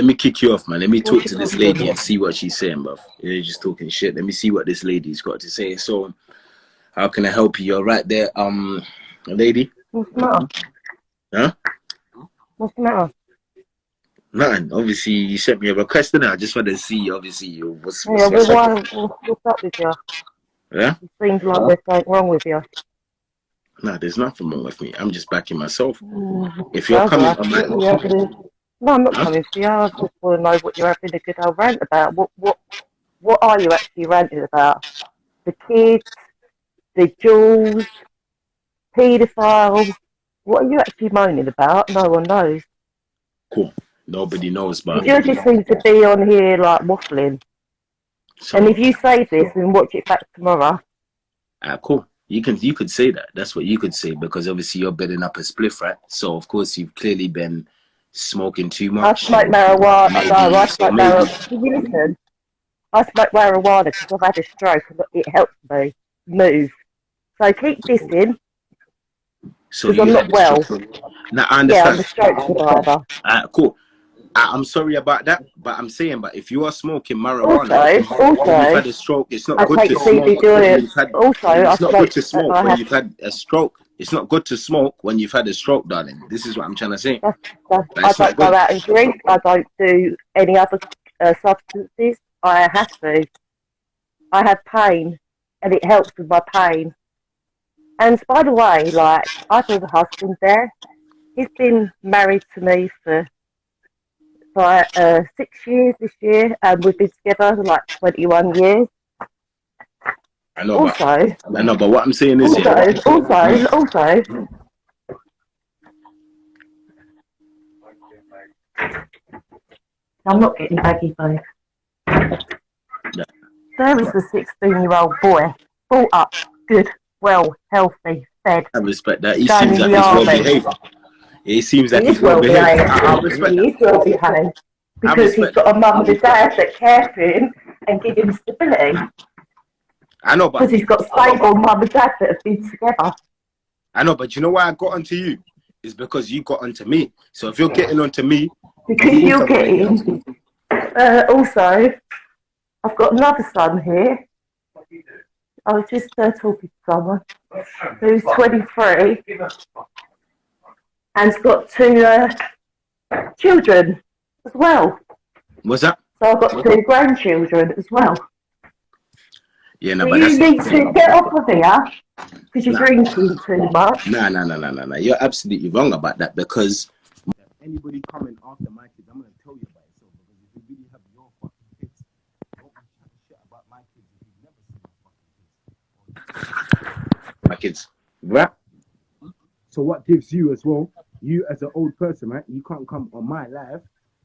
let me kick you off, man. Let me talk What's to your this lady problem? and see what she's saying, bruv. You're just talking shit. Let me see what this lady's got to say. So, how can I help you? You're right there, lady. What's the matter? Huh? What's the matter? Nothing. Obviously, you sent me a request, and I just wanted to see, obviously, what's Yeah, your second. what's up with you? Yeah? It seems like there's something wrong with you. No, there's nothing wrong with me. I'm just backing myself. If you're Sounds coming like on it. my... You having No, I'm not Huh? coming for you. I just want to know what you're having a good old rant about. What are you actually ranting about? The kids, the jewels, paedophile. What are you actually moaning about? No one knows. Cool. Nobody knows, You but... just seem to be on here like waffling. And So, if you save this and watch it back tomorrow, cool. You could say that. That's what you could say, because obviously you're bidding up a spliff, right? So, of course, you've clearly been smoking too I much. smoke marijuana. No, I So smoke maybe... marijuana. Can you listen? I smoke marijuana because I've had a stroke and it helps me move. So keep this in So because you I'm had not a well. stroke. Now, I Yeah, I'm understand. a stroke survivor. Cool. I'm sorry about that, but I'm saying, but if you are smoking marijuana when you've Also, had a stroke, it's not I good take to smoke when CBD. you've had. Also, I It's not good smoke. to smoke I when have. you've had a stroke. It's not good to smoke when you've had a stroke, darling. This is what I'm trying to say. I That's not don't go good. out and drink. I don't do any other substances. I have to. I have pain, and it helps with my pain. And by the way, like I have a husband there. He's been married to me for 6 years this year, and we've been together for like 21 years. I know, Also, but what I'm saying is, yeah. also, I'm not getting baggy, babe. Yeah. There is a 16-year-old boy, brought up, good, well, healthy, fed, I respect that. He going seems in like the he's well army. behaved. He seems He like is he's well well behaved. behaved. I respect He that. is well behaved I because he's respect that. got a mum and a dad that care for him and give him stability. I know, but Because he's got stable mum and dad that have been together. you know why I got onto you? Is because you got onto me. So if you're getting onto me, Because of course you're I'm gonna get onto getting. you. Also, I've got another son here. I was just talking to someone who's 23 and's got two children as well. What's that? So I've got two grandchildren as well. Yeah, no, So but you that's need to get off of here because you're nah, drinking too much. nah. You're absolutely wrong about that, because anybody coming after my kids, I'm gonna tell you about it. So because if you really have your fucking kids, don't be chatting shit about my kids if you've never seen my kids. Right? So what gives you as well? You as an old person, right? You can't come on my live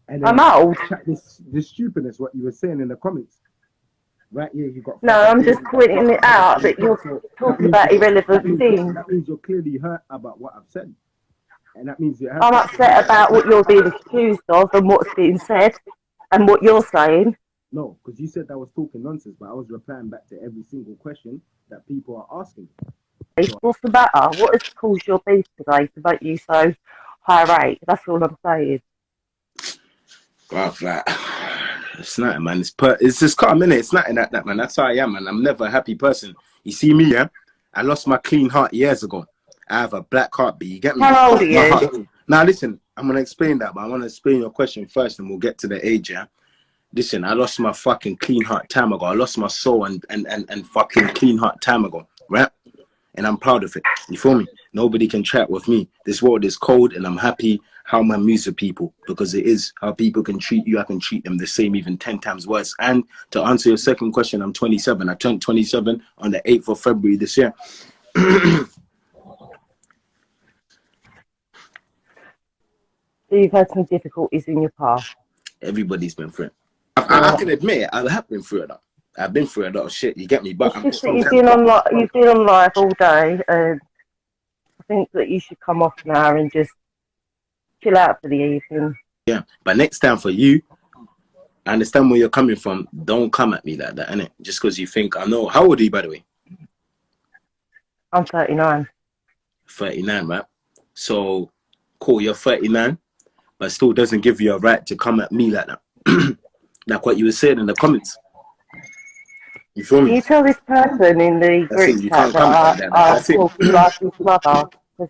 and I'm then old. chat this stupidness what you were saying in the comments. Right here, you got. No, I'm just pointing it out that you're talking about irrelevant things. That means you're clearly hurt about what I've said, and that means you have. I'm upset about what you're being accused of and what's being said and what you're saying. No, because you said I was talking nonsense, but I was replying back to every single question that people are asking. So, What's the matter? What has caused your beef today to make you so irate? That's all I'm saying. wow, like, it's nothing, man. It's just calm, innit? It's nothing like that, man. That's how I am, man. I'm never a happy person. You see me, yeah? I lost my clean heart years ago. I have a black heartbeat. You get me? How old are you? Now, listen, I'm going to explain that, but I want to explain your question first, and we'll get to the age, yeah? Listen, I lost my fucking clean heart time ago. I lost my soul and fucking clean heart time ago, right? And I'm proud of it. You feel me? Nobody can chat with me. This world is cold, and I'm happy how my music people, because it is how people can treat you. I can treat them the same, even 10 times worse. And to answer your second question, I'm 27. I turned 27 on the 8th of February this year. So you've had some difficulties in your past. Everybody's been through it. I can admit it. I have been through it. I've been through a lot of shit. You get me? But It's just that you've been on live all day, and I think that you should come off now and just chill out for the evening. Yeah, but next time for you, I understand where you're coming from. Don't come at me like that, innit? Just because you think I know. How old are you, by the way? I'm 39. 39, right? So, cool. You're 39. but still doesn't give you a right to come at me like that. Like what you were saying in the comments. You feel Can me? you tell this person in the That's group it. You chat can't come that at that. I'm That's it. talking like his mother? 'Cause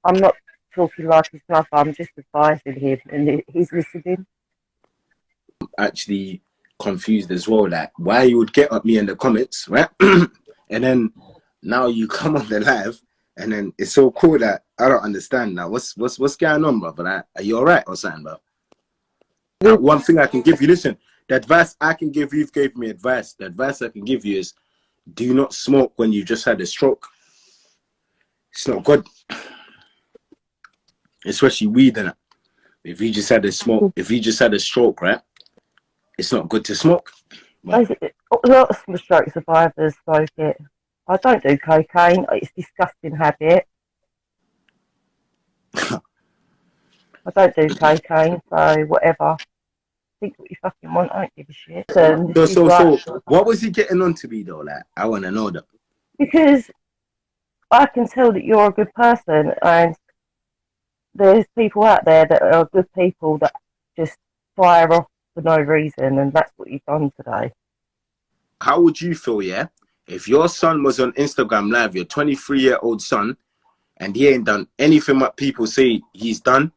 I'm not talking like his mother. I'm just advising him, and he's listening. Actually confused as well. Like why you would get at me in the comments, right? And then now you come on the live, and then it's so cool that I don't understand now. What's going on, brother? Like, are you alright or something, bro? One thing I can give you, listen, the advice I can give you, you've gave me advice. The advice I can give you is do not smoke when you just had a stroke. It's not good. Especially weed, innit? If you just had a smoke, if you just had a stroke, right? It's not good to smoke. But lots of stroke survivors smoke it. I don't do cocaine. It's a disgusting habit. I don't do cocaine, so whatever. Think what you fucking want. I don't give a shit. So, what was he getting on to me though? Like, I want to know that. Because I can tell that you're a good person, and there's people out there that are good people that just fire off for no reason, and that's what you've done today. How would you feel, yeah, if your son was on Instagram Live, your 23-year-old son, and he ain't done anything what people say he's done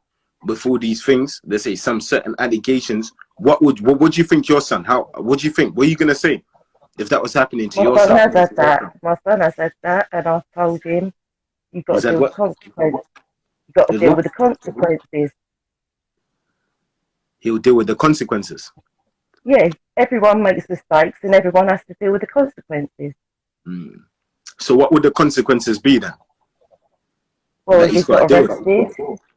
before these things? They say some certain allegations. What would you think your son? What do you think? What are you gonna say if that was happening to your son? My son has said that. My son has said that, and I've told him you've got to deal with the consequences. You've got to deal with the consequences. He'll deal with the consequences. Yeah, everyone makes mistakes, and everyone has to deal with the consequences. So, what would the consequences be then? Well, if he got arrested,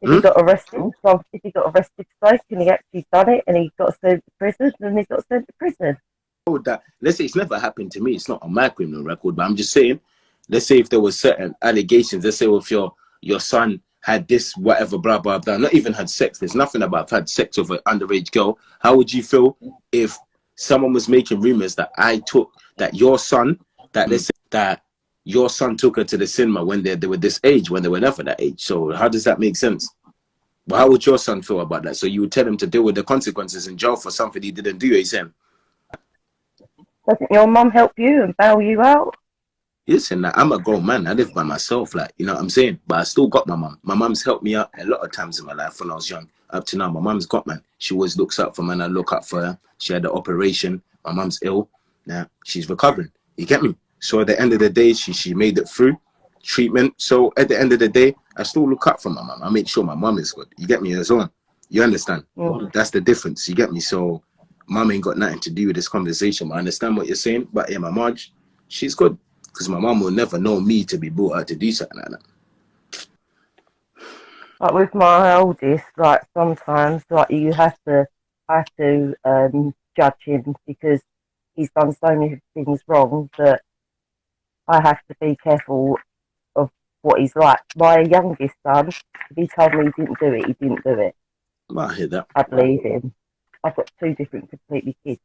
if he got arrested twice, and he actually done it, and he got sent to prison, then he got sent to prison. That, let's say it's never happened to me. It's not on my criminal record, but I'm just saying. Let's say if there was certain allegations. Let's say if your son had this, whatever, blah blah blah. Not even had sex. There's nothing about had sex with an underage girl. How would you feel if someone was making rumors that your son, that let's say that your son took her to the cinema when they were this age, when they were never that age? So how does that make sense? Well, how would your son feel about that? So you would tell him to deal with the consequences in jail for something he didn't do, he's saying? Doesn't your mum help you and bail you out? Listen, like, I'm a grown man. I live by myself, like, you know what I'm saying? But I still got my mum. My mum's helped me out a lot of times in my life when I was young. Up to now, my mum's got, man. She always looks up for me, and I look up for her. She had an operation. My mum's ill. Now, she's recovering. You get me? So at the end of the day, she made it through treatment. So at the end of the day, I still look up for my mum. I make sure my mum is good. You get me? As well. You understand? That's the difference. You get me? So mum ain't got nothing to do with this conversation. But I understand what you're saying. But yeah, my Marge, she's good. Because my mum will never know me to be brought out to do something like that. Like with my oldest, like sometimes, like you have to judge him because he's done so many things wrong that I have to be careful of what he's like. My youngest son, if he told me he didn't do it, he didn't do it. Well, I hear that. I believe him. I've got two different completely kids.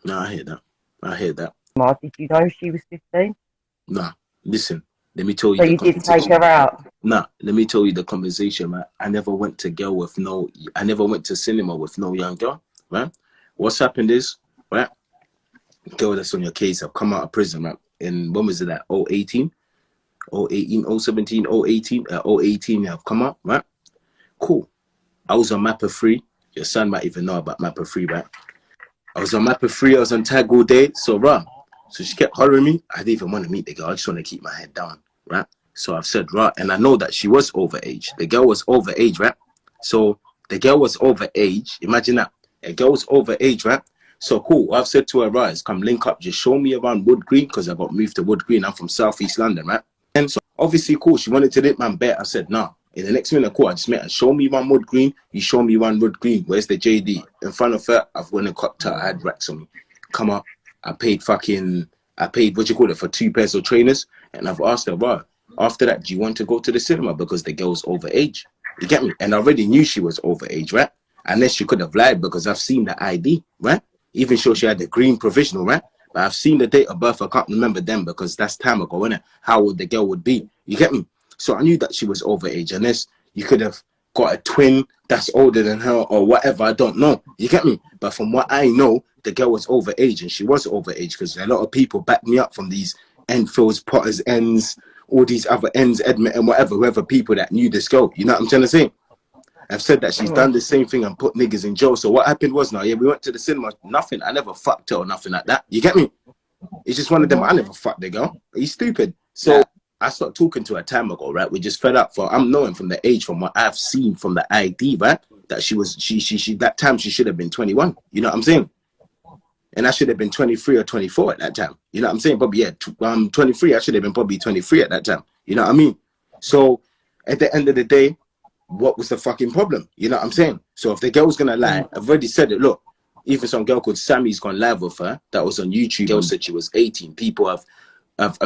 No, I hear that. I hear that. Did you know she was 15? Nah, listen, let me tell you. So you did take her out? Nah, let me tell you the conversation, man. I never went to cinema with no young girl, right? What's happened is, right? Girl that's on your case, I've come out of prison, right? And when was it at 018? 018, 017, 018, 018, I've come out, right? Cool. I was on Mappa 3. Your son might even know about Mappa 3, right? I was on Mappa 3, I was on tag all day, so right. So she kept hollering me. I didn't even want to meet the girl. I just want to keep my head down, right? So I've said, right. And I know that she was overage. The girl was overage, right? So the girl was overage. Imagine that. A girl was overage, right? So cool. I've said to her, right, come link up. Just show me around Woodgreen because I got moved to Woodgreen. I'm from Southeast London, right? And so obviously, cool. She wanted to link my bet. I said, nah. In the next minute, cool. I just met her. Show me around Woodgreen. You show me around Woodgreen. Where's the JD? In front of her, I've went and copped her. I had racks on me. Come up. I paid, what you call it, for 2 pairs of trainers. And I've asked her, right, after that, do you want to go to the cinema? Because the girl's overage. You get me? And I already knew she was overage, right? Unless she could have lied because I've seen the ID, right? Even though she had the green provisional, right? But I've seen the date of birth. I can't remember them because that's time ago, innit? How old the girl would be. You get me? So I knew that she was overage. Unless you could have got a twin that's older than her or whatever. I don't know. You get me? But from what I know, the girl was overage, and she was overage because a lot of people back me up from these Enfields, Potters, Ends, all these other Ends, Edmonton, whatever, whoever people that knew this girl. You know what I'm trying to say? I've said that she's done the same thing and put niggas in jail. So what happened was, now, yeah, we went to the cinema, nothing. I never fucked her or nothing like that. You get me? It's just one of them. I never fucked the girl. Are you stupid? So I stopped talking to her time ago, right? We just fed up. For I'm knowing from the age, from what I've seen from the ID, right, that she that time she should have been 21. You know what I'm saying? And I should have been 23 or 24 at that time. You know what I'm saying? Probably, yeah, 23. I should have been probably 23 at that time. You know what I mean? So at the end of the day, what was the fucking problem? You know what I'm saying? So if the girl's gonna lie, I've already said it. Look, even some girl called Sammy's gone live with her. That was on YouTube. Girl said she was 18. People have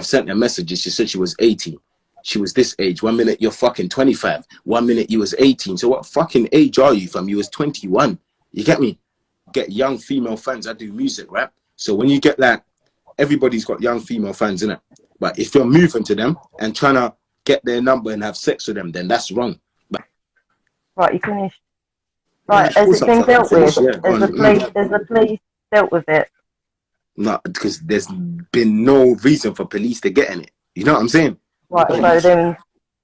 sent her messages. She said she was 18. She was this age. 1 minute you're fucking 25. 1 minute you was 18. So what fucking age are you, fam? You was 21. You get me? Get young female fans. I do music, right? So when you get that, everybody's got young female fans, innit? But if you're moving to them and trying to get their number and have sex with them, then that's wrong. But right, you finished. Right, has it been dealt with? Has the police dealt with it? No, because there's been no reason for police to get in it. You know what I'm saying? Right, so then...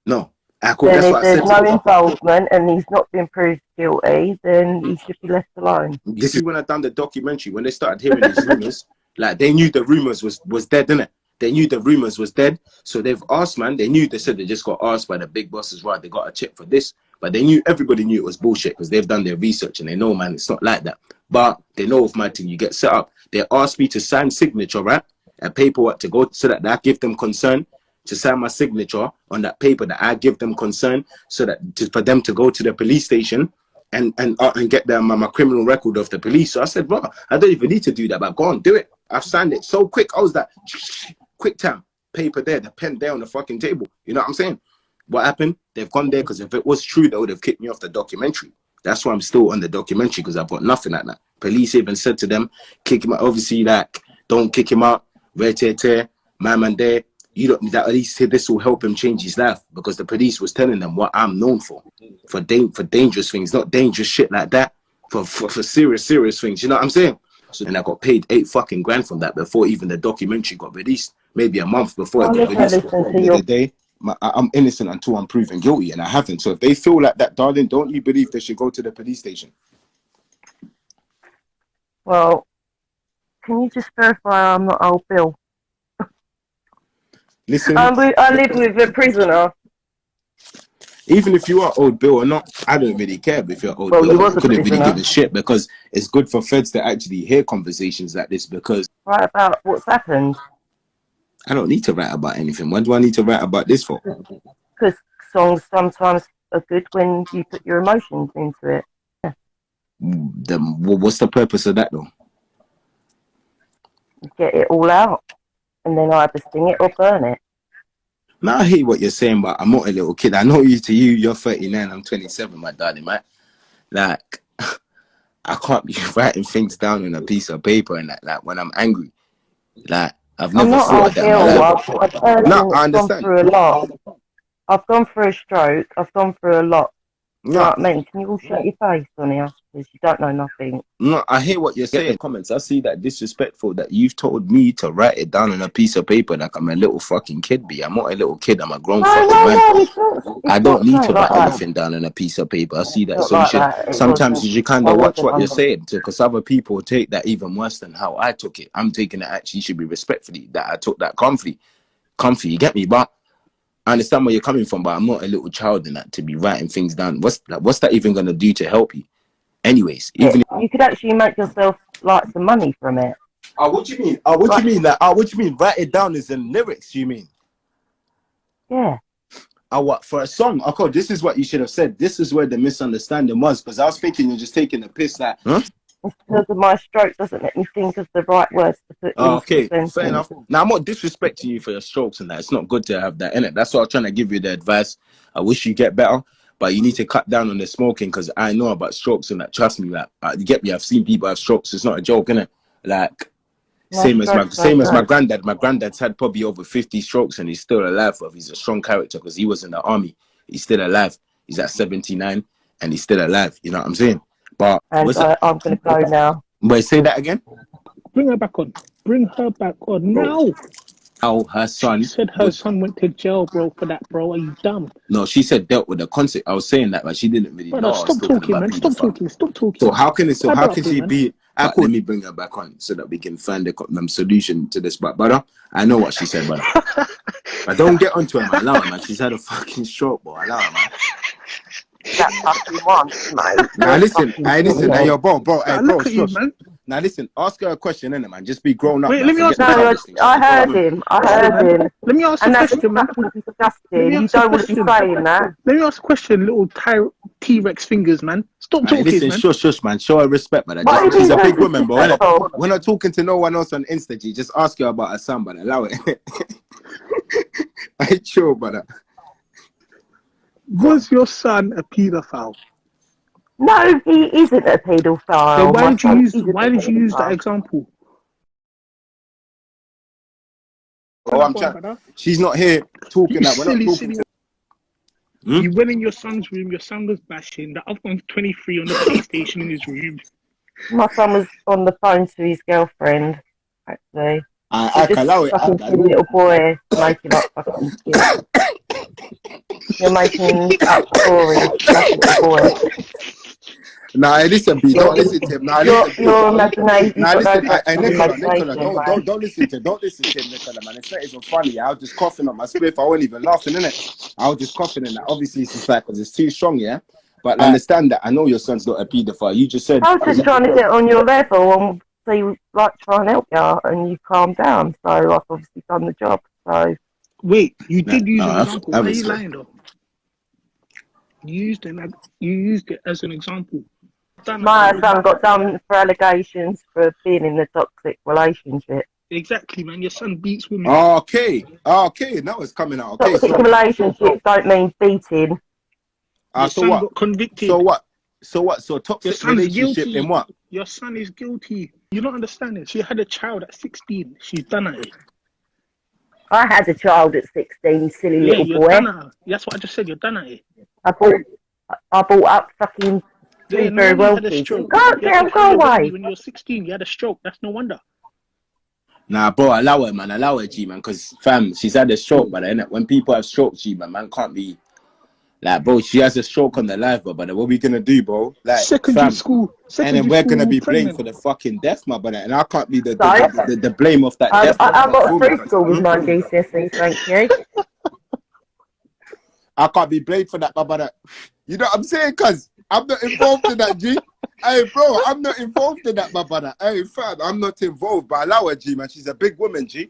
No. Then if there's no involvement and he's not been proved guilty, then he should be left alone. This is when I done the documentary, when they started hearing these rumours, like they knew the rumours was dead, didn't it? They knew the rumours was dead. So they've asked, man, they said they just got asked by the big bosses, right, they got a check for this. But they knew, everybody knew it was bullshit because they've done their research and they know, man, it's not like that. But they know if my thing, you get set up. They asked me to sign signature, right? A paperwork to go so that I give them concern to sign my signature on that paper that I give them concern so that for them to go to the police station and get my criminal record of the police. So I said, bro, I don't even need to do that, but go on, do it. I've signed it so quick. I was like, quick time, paper there, the pen there on the fucking table. You know what I'm saying? What happened? They've gone there because if it was true, they would have kicked me off the documentary. That's why I'm still on the documentary, because I've got nothing like that. Police even said to them, kick him out. Obviously, like, don't kick him out. My man there. You don't, that at least this will help him change his life, because the police was telling them what I'm known for dangerous things, not dangerous shit like that, for serious things. You know what I'm saying? So then I got paid $8 fucking grand from that before even the documentary got released. Maybe a month before it got released. At the end of the day, I'm innocent until I'm proven guilty, and I haven't. So if they feel like that, darling, don't you believe they should go to the police station? Well, can you just verify I'm not old Bill? Listen, I live with a prisoner. Even if you are old Bill or not, I don't really care if you're old Bill. I couldn't really give a shit, because it's good for feds to actually hear conversations like this, because... Write about what's happened. I don't need to write about anything. What do I need to write about this for? Because songs sometimes are good when you put your emotions into it. Yeah. What's the purpose of that, though? Get it all out, and then either sing it or burn it. Now I hear what you're saying, but I'm not a little kid. I know you're 39, I'm 27, my darling, man. Like, I can't be writing things down on a piece of paper and like when I'm angry. Like, I've never thought that. No, I understand. Gone through a lot. I've gone through a stroke. I've gone through a lot. You know what I mean? Can you all shut your face on here? Because you don't know nothing. No, I hear what you're saying. Comments. I see that disrespectful that you've told me to write it down on a piece of paper like I'm a little fucking kid. I'm not a little kid. I'm a grown fucking man. I don't need to write anything down on a piece of paper. I see that. So sometimes you should kind of watch what you're saying, because other people take that even worse than how I took it. I'm taking it actually should be respectfully that I took that comfy. You get me? But I understand where you're coming from, but I'm not a little child in that to be writing things down. What's that even going to do to help you? Anyways, even you could actually make yourself like some money from it. Oh, what do you mean? Oh, what do you mean? Like, oh, what do you mean? Write it down as in lyrics, you mean? Yeah. Oh, what, for a song? Oh, God, this is what you should have said. This is where the misunderstanding was, because I was thinking you're just taking the piss. Like, huh? It's because of my stroke doesn't let me think of the right words to put into okay, fair enough. Now, I'm not disrespecting you for your strokes and that. It's not good to have that in it. That's why I'm trying to give you the advice. I wish you get better, but you need to cut down on the smoking, because I know about strokes and that. Trust me, like, you get me. I've seen people have strokes. It's not a joke, innit? Like, same as my granddad. My granddad's had probably over 50 strokes and he's still alive. He's a strong character because he was in the army. He's still alive. He's at 79 and he's still alive. You know what I'm saying? But And I'm going to go now. Wait, say that again. Bring her back on. Bring her back on now. How her son... She said her son went to jail, bro, for that, bro. Are you dumb? No, she said dealt with the concept. I was saying that, but she didn't really know. Stop talking, man. Stop talking. So how can she be... Let me bring her back on so that we can find the solution to this. But brother, I know what she said, brother. But don't get onto her, man. Allow her, man. She's had a fucking stroke, bro. Allow her, man. That fucking one, mate. Now listen. Hey, yo, bro. Hey, bro, shush. Man. Now listen, ask her a question, innit, man? Just be grown up. Wait, let me ask I heard him. Let me ask a question, man. Disgusting. You don't want to be saying that. Let me ask a question, little T-Rex fingers, man. Stop talking, listen, man. Shush, man. Show her respect, man. She's a big woman, bro. Innit? We're not talking to no one else on Insta, G. Just ask her about her son, man. Allow it. I chill, brother. Was your son a paedophile? No, he isn't a paedophile. Then why did you use that example? Oh, I'm trying. She's not here talking that. We're not talking to... You went in your son's room, your son was bashing, the other one's 23 on the PlayStation in his room. My son was on the phone to his girlfriend, actually. I can allow it. Little boy making up fucking shit. You're making up stories, boy. Nah, listen, B. Don't listen to him. Nah, your imagination. Nah, listen. Nicola, don't listen to him. Don't listen to him, Nicola, man. It's not even funny. I was just coughing on my spliff. I wasn't even laughing, innit? I was just coughing in that. Obviously, it's just like, because it's too strong, yeah? But I understand that. I know your son's not a paedophile. You just said... I was just trying to get on your level and so you like try and help you and you calm down. So I've obviously done the job. So wait, you did use an example. Why are you lying though? You used it as an example. My son got done for allegations for being in a toxic relationship. Exactly, man. Your son beats women. Okay. Now it's coming out. Okay, toxic relationships don't mean beating. Your son got convicted. So what? So toxic relationship guilty. in what? Your son is guilty. You're not understanding. She had a child at 16. She's done at it. I had a child at 16, silly little you're boy. Done at it. That's what I just said. You're done at it. I bought up fucking very wealthy. Go away. When you were 16, you had a stroke. That's no wonder. Nah, bro, allow her, man. Allow her, G, man. Because, fam, she's had a stroke, but innit? When people have strokes, G, man can't be... Like, bro, she has a stroke on the live, but what are we gonna do, bro? Like, secondary school, and then we're gonna be blamed for the fucking death, my brother. And I can't be the blame of that death. I got through school with my GCSE, thank you. I can't be blamed for that, my brother. You know what I'm saying? Cause I'm not involved in that, G. Hey, bro, I'm not involved in that, my brother. Hey, fam, I'm not involved, but allow her, G, man. She's a big woman, G.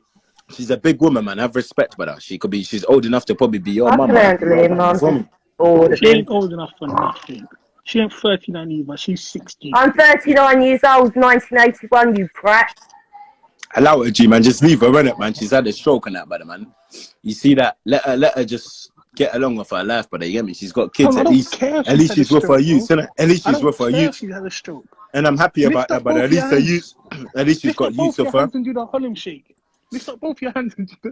She's a big woman, man. Have respect, brother. She's old enough to probably be your mum. She ain't old enough for nothing. She ain't 39 either. She's 60. I'm 39 years old, 1981, you brat. Allow her, G, man. Just leave her, innit, man. She's had a stroke and that, brother, man. You see that? Let her just get along with her life, brother. You get me? She's got kids. At least she's with her youth, innit? At least she's with her youth. She's had a stroke. And I'm happy about that, brother. At least her youth. At least she's got use of her. And do the Harlem shake. Lift up both your hands and do the...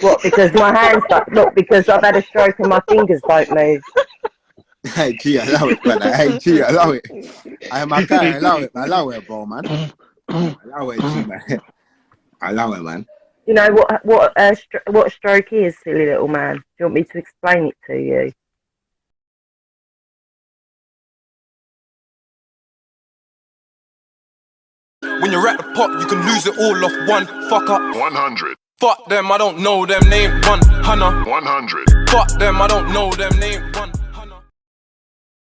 What, because my hands don't... Look, because I've had a stroke and my fingers don't move. Hey, G, allow it, brother. Hey, G, allow it. I am a guy. Allow it, bro, man. Allow it, G, man. Allow it, man. You know what a stroke is, silly little man? Do you want me to explain it to you? When you're at the pop, you can lose it all off one fuck up. 100. Fuck them, I don't know them, name 100. 100. Fuck them, I don't know them, name 100.